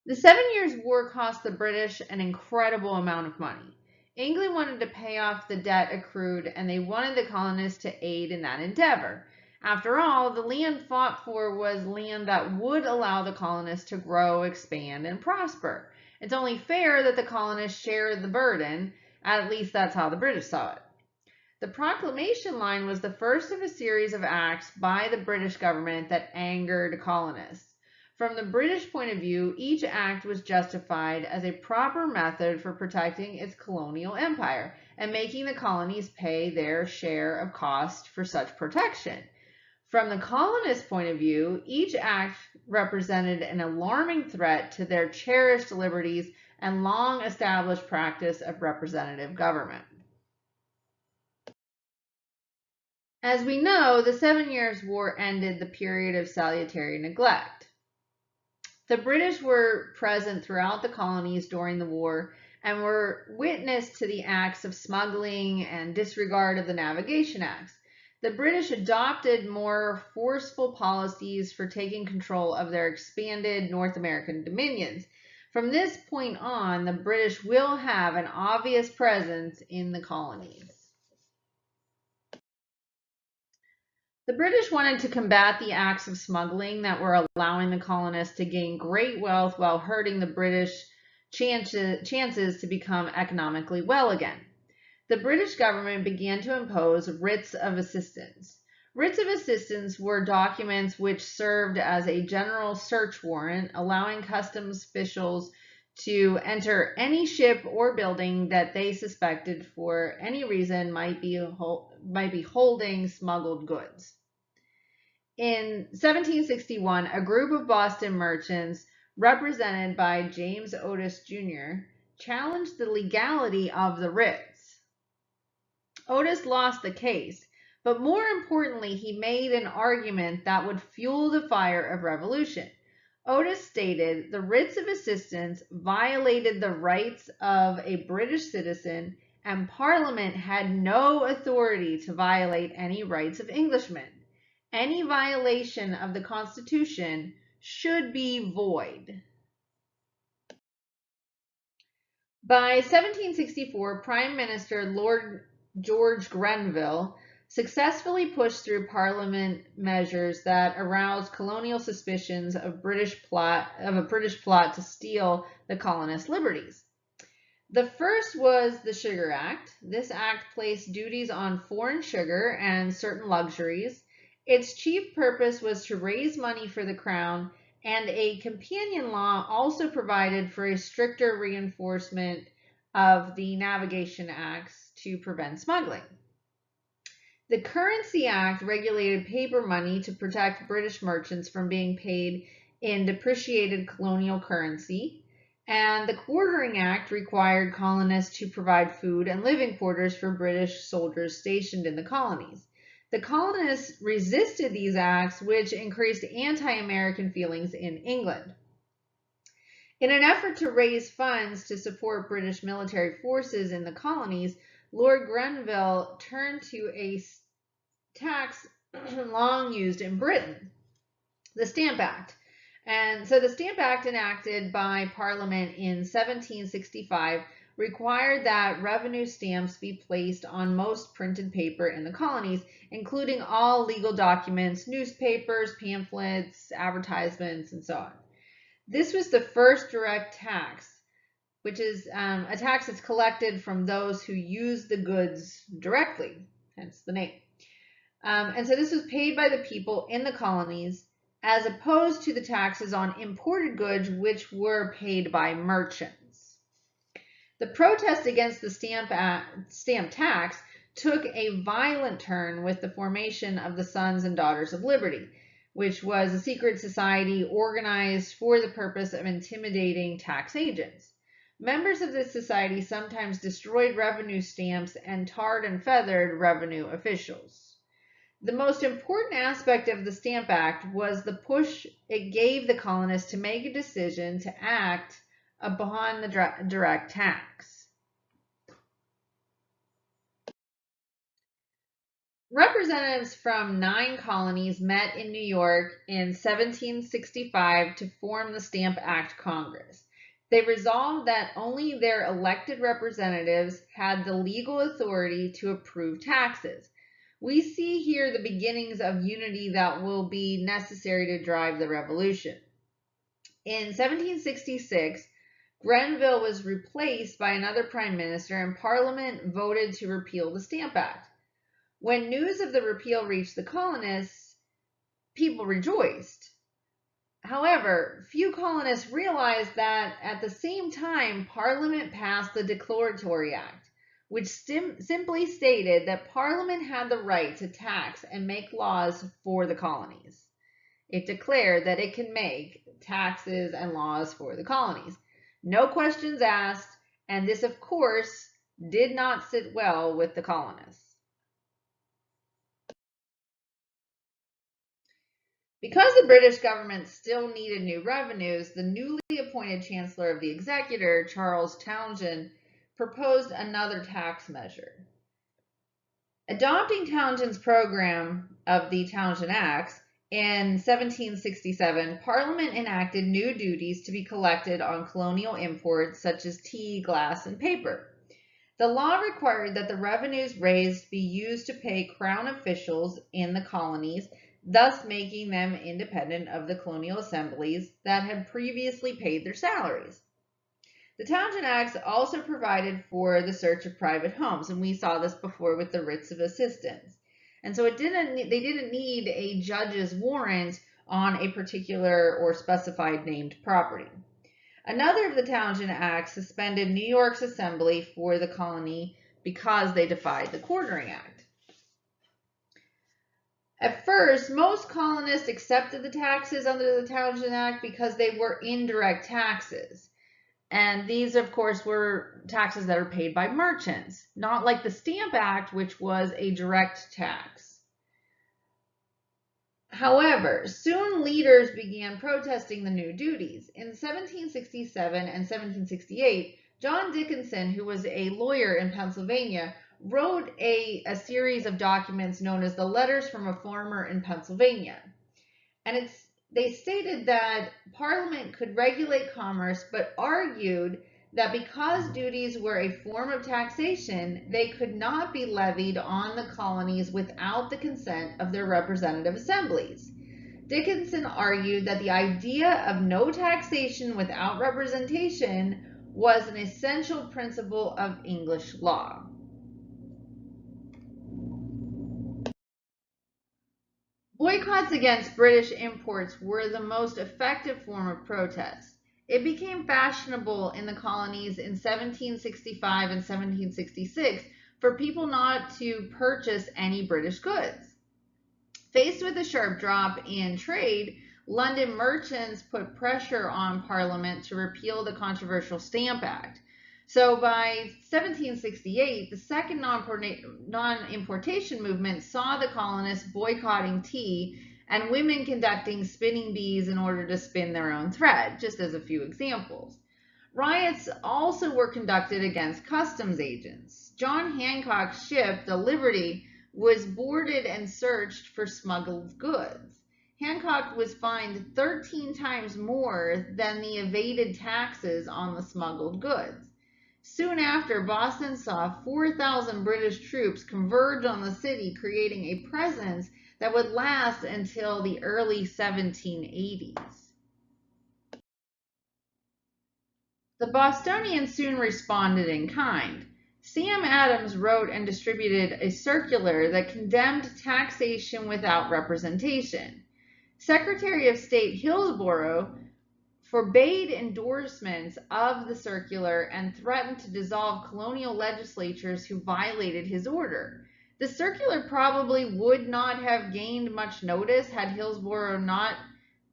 The 7 Years' War cost the British an incredible amount of money. England wanted to pay off the debt accrued, and they wanted the colonists to aid in that endeavor. After all, the land fought for was land that would allow the colonists to grow, expand, and prosper. It's only fair that the colonists share the burden. At least that's how the British saw it. The Proclamation Line was the first of a series of acts by the British government that angered colonists. From the British point of view, each act was justified as a proper method for protecting its colonial empire and making the colonies pay their share of cost for such protection. From the colonists' point of view, each act represented an alarming threat to their cherished liberties and long established practice of representative government. As we know, the 7 Years' War ended the period of salutary neglect. The British were present throughout the colonies during the war and were witness to the acts of smuggling and disregard of the Navigation Acts. The British adopted more forceful policies for taking control of their expanded North American dominions. From this point on, the British will have an obvious presence in the colonies. The British wanted to combat the acts of smuggling that were allowing the colonists to gain great wealth while hurting the British chances to become economically well again. The British government began to impose writs of assistance. Writs of assistance were documents which served as a general search warrant, allowing customs officials to enter any ship or building that they suspected for any reason might be holding smuggled goods. In 1761, a group of Boston merchants, represented by James Otis Jr., challenged the legality of the writs. Otis lost the case, but more importantly, he made an argument that would fuel the fire of revolution. Otis stated the writs of assistance violated the rights of a British citizen, and Parliament had no authority to violate any rights of Englishmen. Any violation of the Constitution should be void. By 1764, Prime Minister Lord George Grenville successfully pushed through Parliament measures that aroused colonial suspicions of a British plot to steal the colonists' liberties. The first was the Sugar Act. This act placed duties on foreign sugar and certain luxuries. Its chief purpose was to raise money for the crown, and a companion law also provided for a stricter reinforcement of the Navigation Acts to prevent smuggling. The Currency Act regulated paper money to protect British merchants from being paid in depreciated colonial currency, and the Quartering Act required colonists to provide food and living quarters for British soldiers stationed in the colonies. The colonists resisted these acts, which increased anti-American feelings in England. In an effort to raise funds to support British military forces in the colonies, Lord Grenville turned to a tax long used in Britain, the Stamp Act. And so the Stamp Act, enacted by Parliament in 1765, required that revenue stamps be placed on most printed paper in the colonies, including all legal documents, newspapers, pamphlets, advertisements, and so on. This was the first direct tax, which is a tax that's collected from those who use the goods directly, hence the name. And so this was paid by the people in the colonies, as opposed to the taxes on imported goods, which were paid by merchants. The protest against the stamp tax took a violent turn with the formation of the Sons and Daughters of Liberty, which was a secret society organized for the purpose of intimidating tax agents. Members of this society sometimes destroyed revenue stamps and tarred and feathered revenue officials. The most important aspect of the Stamp Act was the push it gave the colonists to make a decision to act upon the direct tax. Representatives from 9 colonies met in New York in 1765 to form the Stamp Act Congress. They resolved that only their elected representatives had the legal authority to approve taxes. We see here the beginnings of unity that will be necessary to drive the revolution. In 1766, Grenville was replaced by another prime minister, and Parliament voted to repeal the Stamp Act. When news of the repeal reached the colonists, people rejoiced. However, few colonists realized that at the same time, Parliament passed the Declaratory Act, which simply stated that Parliament had the right to tax and make laws for the colonies. It declared that it can make taxes and laws for the colonies. No questions asked, and this, of course, did not sit well with the colonists. Because the British government still needed new revenues, the newly appointed Chancellor of the Exchequer, Charles Townshend, proposed another tax measure. Adopting Townshend's program of the Townshend Acts in 1767, Parliament enacted new duties to be collected on colonial imports such as tea, glass, and paper. The law required that the revenues raised be used to pay Crown officials in the colonies, thus making them independent of the colonial assemblies that had previously paid their salaries. The Townshend Acts also provided for the search of private homes, and we saw this before with the writs of assistance. And so they didn't need a judge's warrant on a particular or specified named property. Another of the Townshend Acts suspended New York's assembly for the colony because they defied the Quartering Act. At first, most colonists accepted the taxes under the Townshend Act because they were indirect taxes. And these, of course, were taxes that are paid by merchants, not like the Stamp Act, which was a direct tax. However, soon leaders began protesting the new duties. In 1767 and 1768, John Dickinson, who was a lawyer in Pennsylvania, wrote a series of documents known as the Letters from a Farmer in Pennsylvania. And they stated that Parliament could regulate commerce, but argued that because duties were a form of taxation, they could not be levied on the colonies without the consent of their representative assemblies. Dickinson argued that the idea of no taxation without representation was an essential principle of English law. Boycotts against British imports were the most effective form of protest. It became fashionable in the colonies in 1765 and 1766 for people not to purchase any British goods. Faced with a sharp drop in trade, London merchants put pressure on Parliament to repeal the controversial Stamp Act. So by 1768, the second non-importation movement saw the colonists boycotting tea and women conducting spinning bees in order to spin their own thread, just as a few examples. Riots also were conducted against customs agents. John Hancock's ship, the Liberty, was boarded and searched for smuggled goods. Hancock was fined 13 times more than the evaded taxes on the smuggled goods. Soon after, Boston saw 4,000 British troops converge on the city, creating a presence that would last until the early 1780s. The Bostonians soon responded in kind. Sam Adams wrote and distributed a circular that condemned taxation without representation. Secretary of State Hillsborough forbade endorsements of the circular and threatened to dissolve colonial legislatures who violated his order. The circular probably would not have gained much notice had Hillsborough not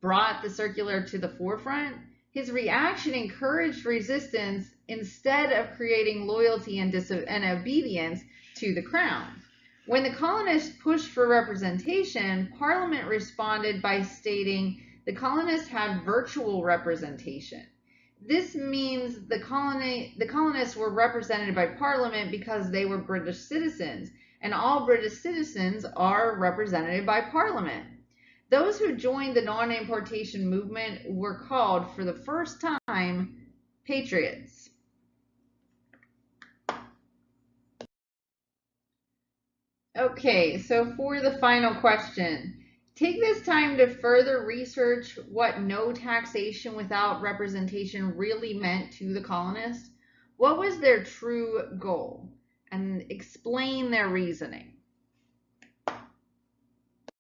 brought the circular to the forefront. His reaction encouraged resistance instead of creating loyalty and obedience to the crown. When the colonists pushed for representation, Parliament responded by stating the colonists had virtual representation. This means the colonists were represented by Parliament because they were British citizens, and all British citizens are represented by Parliament. Those who joined the non-importation movement were called, for the first time, patriots. Okay, so for the final question, take this time to further research what no taxation without representation really meant to the colonists. What was their true goal? And explain their reasoning.